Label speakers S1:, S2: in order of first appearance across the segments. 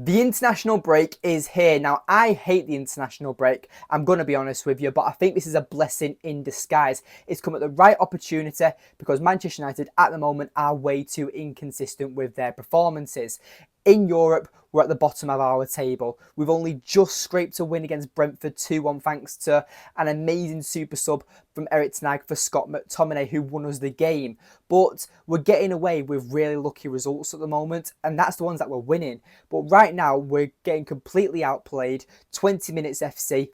S1: The international break is here. Now, I hate the international break, I'm going to be honest with you, but I think this is a blessing in disguise. It's come at the right opportunity because Manchester United at the moment are way too inconsistent with their performances. In Europe, we're at the bottom of our table. We've only just scraped a win against Brentford 2-1 thanks to an amazing super sub from Erik for Scott McTominay, who won us the game. But we're getting away with really lucky results at the moment, and that's the ones that we're winning. But right now, we're getting completely outplayed. 20 minutes FC.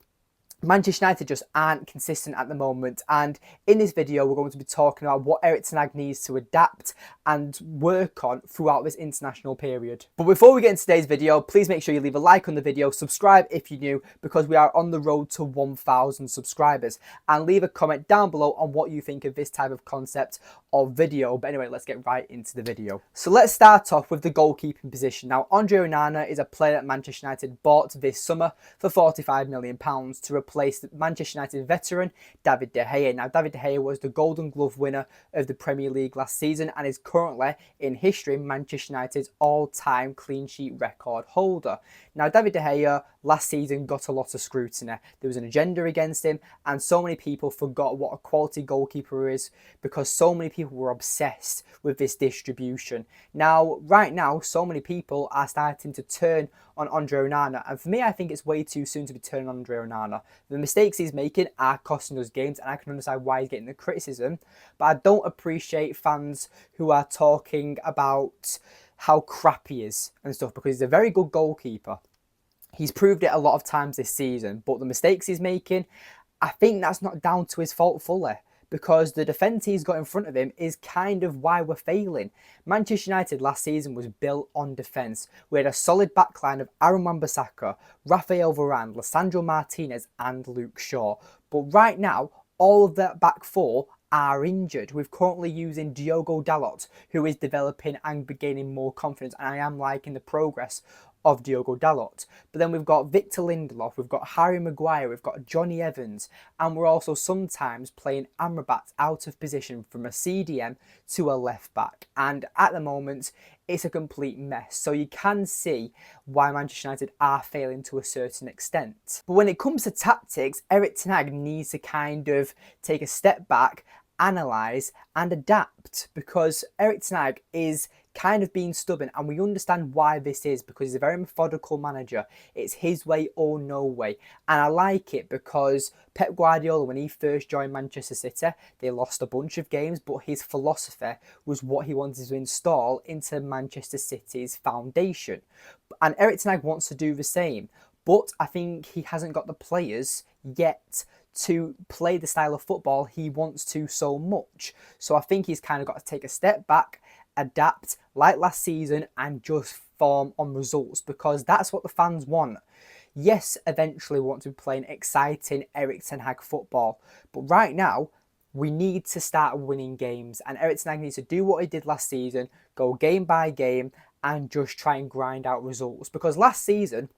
S1: Manchester United just aren't consistent at the moment, and in this video we're going to be talking about what Erik needs to adapt and work on throughout this international period. But before we get into today's video, please make sure you leave a like on the video, subscribe if you're new because we are on the road to 1,000 subscribers, and leave a comment down below on what you think of this type of concept or video. But anyway, let's get right into the video. So let's start off with the goalkeeping position. Now, Andre Onana is a player that Manchester United bought this summer for £45 million to replace Manchester United veteran David De Gea. Now, David De Gea was the Golden Glove winner of the Premier League last season and is currently in history Manchester United's all-time clean sheet record holder. Now, David De Gea last season got a lot of scrutiny. There was an agenda against him, and so many people forgot what a quality goalkeeper is because so many people were obsessed with this distribution. Now, right now, so many people are starting to turn on Andre Onana, and for me, I think it's way too soon to be turning on Andre Onana. The mistakes he's making are costing us games, and I can understand why he's getting the criticism, but I don't appreciate fans who are talking about how crap he is and stuff, because he's a very good goalkeeper. He's proved it a lot of times this season, but the mistakes he's making, I think that's not down to his fault fully, because the defence he's got in front of him is kind of why we're failing. Manchester United last season was built on defence. We had a solid backline of Aaron Wan-Bissaka, Rafael Varane, Lisandro Martinez and Luke Shaw. But right now, all of that back four are injured. We're currently using Diogo Dalot, who is developing and gaining more confidence, and I am liking the progress of Diogo Dalot. But then we've got Victor Lindelof, we've got Harry Maguire, we've got Johnny Evans, and we're also sometimes playing Amrabat out of position from a CDM to a left back. And at the moment, it's a complete mess. So you can see why Manchester United are failing to a certain extent. But when it comes to tactics, Erik needs to kind of take a step back, analyse and adapt, because Erik is kind of being stubborn, and we understand why this is because he's a very methodical manager. It's his way or no way, and I like it because Pep Guardiola, when he first joined Manchester City, they lost a bunch of games, but his philosophy was what he wanted to install into Manchester City's foundation, and Erik wants to do the same, but I think he hasn't got the players yet to play the style of football he wants to so much. So I think he's kind of got to take a step back, adapt like last season and just form on results, because that's what the fans want. Yes, eventually we want to be playing exciting Erik football, but right now we need to start winning games, and Erik needs to do what he did last season, go game by game and just try and grind out results, because last season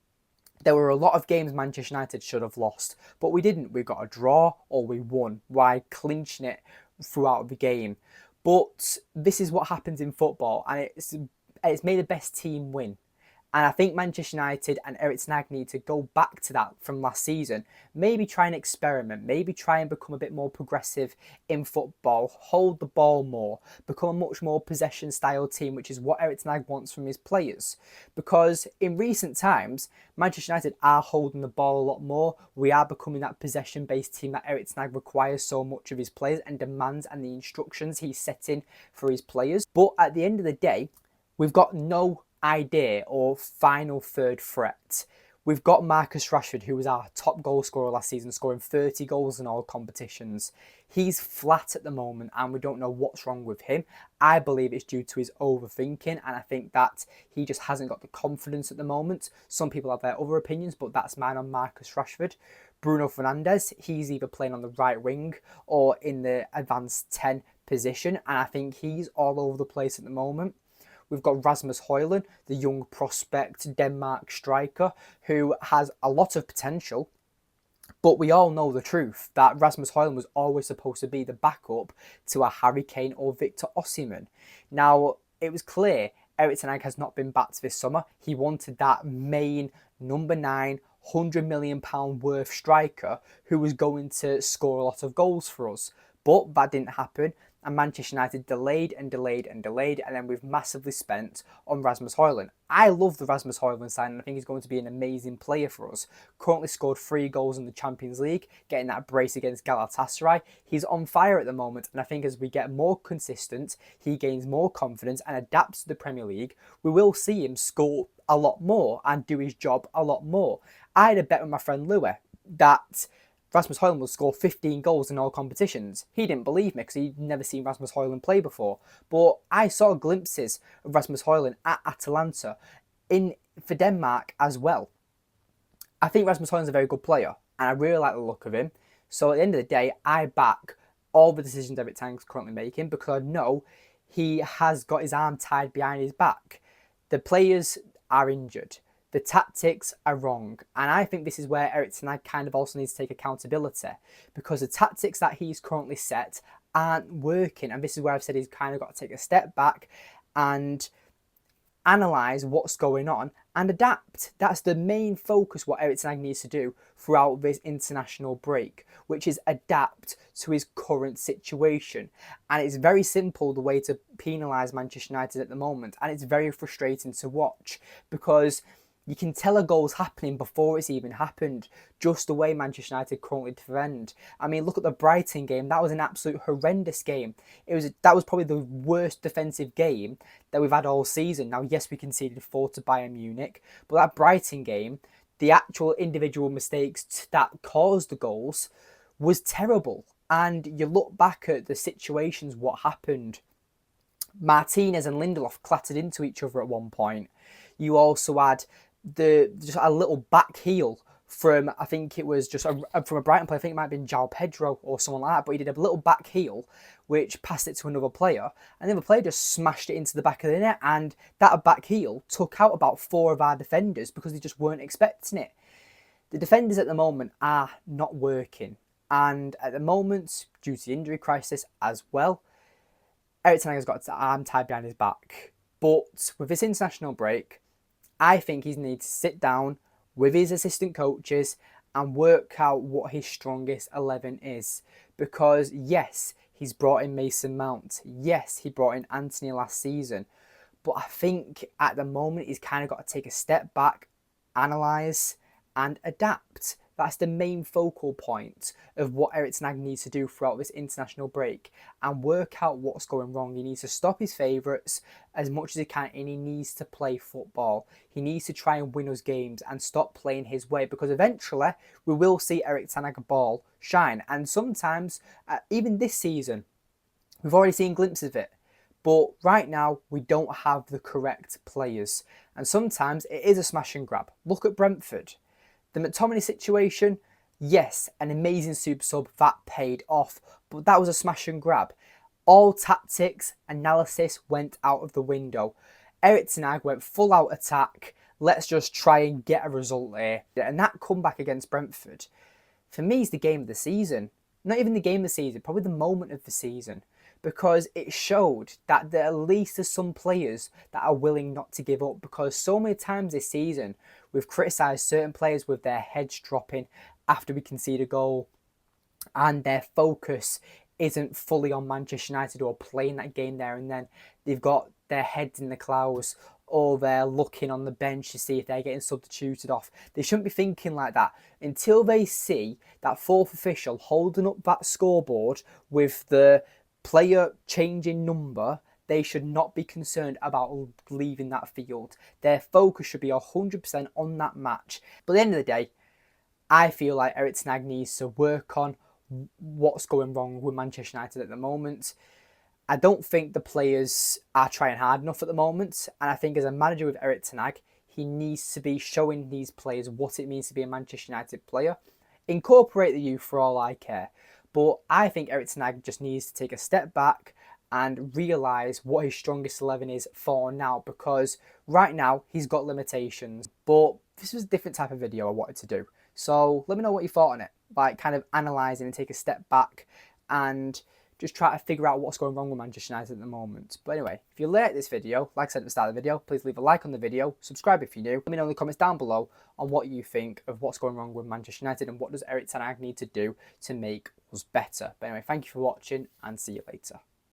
S1: there were a lot of games Manchester United should have lost, but we didn't. We got a draw or we won by clinching it throughout the game. But this is what happens in football, and it's made the best team win. And I think Manchester United and Erik need to go back to that from last season. Maybe try and experiment. Maybe try and become a bit more progressive in football. Hold the ball more. Become a much more possession style team, which is what Erik wants from his players. Because in recent times, Manchester United are holding the ball a lot more. We are becoming that possession-based team that Erik requires so much of his players and demands, and the instructions he's setting for his players. But at the end of the day, we've got no idea or final third threat. We've got Marcus Rashford, who was our top goal scorer last season, scoring 30 goals in all competitions. He's flat at the moment and we don't know what's wrong with him. I believe it's due to his overthinking, and I think that he just hasn't got the confidence at the moment. Some people have their other opinions, but that's mine on Marcus Rashford. Bruno Fernandes, he's either playing on the right wing or in the advanced 10 position, and I think he's all over the place at the moment. We've got Rasmus Højlund, the young prospect Denmark striker, who has a lot of potential. But we all know the truth, that Rasmus Højlund was always supposed to be the backup to a Harry Kane or Victor Osimhen. Now, it was clear Erik ten Hag has not been backed this summer. He wanted that main number 9, £100 million worth striker who was going to score a lot of goals for us. But that didn't happen, and Manchester United delayed and delayed and delayed, and then we've massively spent on Rasmus Højlund. I love the Rasmus Højlund sign, and I think he's going to be an amazing player for us. Currently scored 3 goals in the Champions League, getting that brace against Galatasaray. He's on fire at the moment, and I think as we get more consistent, he gains more confidence and adapts to the Premier League, we will see him score a lot more and do his job a lot more. I had a bet with my friend Louis that Rasmus Højlund will score 15 goals in all competitions. He didn't believe me because he'd never seen Rasmus Højlund play before. But I saw glimpses of Rasmus Højlund at Atalanta for Denmark as well. I think Rasmus Højlund's a very good player, and I really like the look of him. So at the end of the day, I back all the decisions Erik ten Hag's currently making because I know he has got his arm tied behind his back. The players are injured. The tactics are wrong. And I think this is where Erik ten Hag kind of also needs to take accountability, because the tactics that he's currently set aren't working. And this is where I've said he's kind of got to take a step back and analyse what's going on and adapt. That's the main focus what Erik ten Hag needs to do throughout this international break, which is adapt to his current situation. And it's very simple the way to penalise Manchester United at the moment, and it's very frustrating to watch because you can tell a goal's happening before it's even happened, just the way Manchester United currently defend. I mean, look at the Brighton game. That was an absolute horrendous game. That was probably the worst defensive game that we've had all season. Now, yes, we conceded 4 to Bayern Munich, but that Brighton game, the actual individual mistakes that caused the goals was terrible. And you look back at the situations, what happened. Martinez and Lindelof clattered into each other at one point. You also had just a little back heel from, I think it was just from a Brighton player. I think it might have been João Pedro or someone like that, but he did a little back heel which passed it to another player, and the other player just smashed it into the back of the net, and that back heel took out about 4 of our defenders because they just weren't expecting it. The defenders at the moment are not working, and at the moment, due to the injury crisis as well, Erik ten Hag has got his arm tied behind his back. But with this international break, I think he needs to sit down with his assistant coaches and work out what his strongest 11 is. Because yes, he's brought in Mason Mount. Yes, he brought in Anthony last season. But I think at the moment he's kind of got to take a step back, analyse and adapt. That's the main focal point of what Erik ten Hag needs to do throughout this international break and work out what's going wrong. He needs to stop his favourites as much as he can, and he needs to play football. He needs to try and win us games and stop playing his way, because eventually we will see Erik ten Hag ball shine. And sometimes, even this season, we've already seen glimpses of it. But right now, we don't have the correct players. And sometimes it is a smash and grab. Look at Brentford. The McTominay situation, yes, an amazing super sub, that paid off, but that was a smash and grab. All tactics, analysis went out of the window. Erik ten Hag went full out attack. Let's just try and get a result here. And that comeback against Brentford, for me, is the game of the season. Not even the game of the season, probably the moment of the season. Because it showed that at least there's some players that are willing not to give up. Because so many times this season, we've criticised certain players with their heads dropping after we concede a goal, and their focus isn't fully on Manchester United or playing that game there and then. They've got their heads in the clouds, or they're looking on the bench to see if they're getting substituted off. They shouldn't be thinking like that until they see that fourth official holding up that scoreboard with the player changing number. They should not be concerned about leaving that field. Their focus should be 100% on that match. But at the end of the day, I feel like Erik ten Hag needs to work on what's going wrong with Manchester United at the moment. I don't think the players are trying hard enough at the moment. And I think as a manager with Erik ten Hag, he needs to be showing these players what it means to be a Manchester United player. Incorporate the youth for all I care. But I think Erik ten Hag just needs to take a step back and realise what his strongest 11 is for now, because right now he's got limitations. But this was a different type of video I wanted to do. So let me know what you thought on it. Like, kind of analysing and take a step back and just try to figure out what's going wrong with Manchester United at the moment. But anyway, if you like this video, like I said at the start of the video, please leave a like on the video, subscribe if you're new. Let me know in the comments down below on what you think of what's going wrong with Manchester United and what does Erik need to do to make us better. But anyway, thank you for watching and see you later.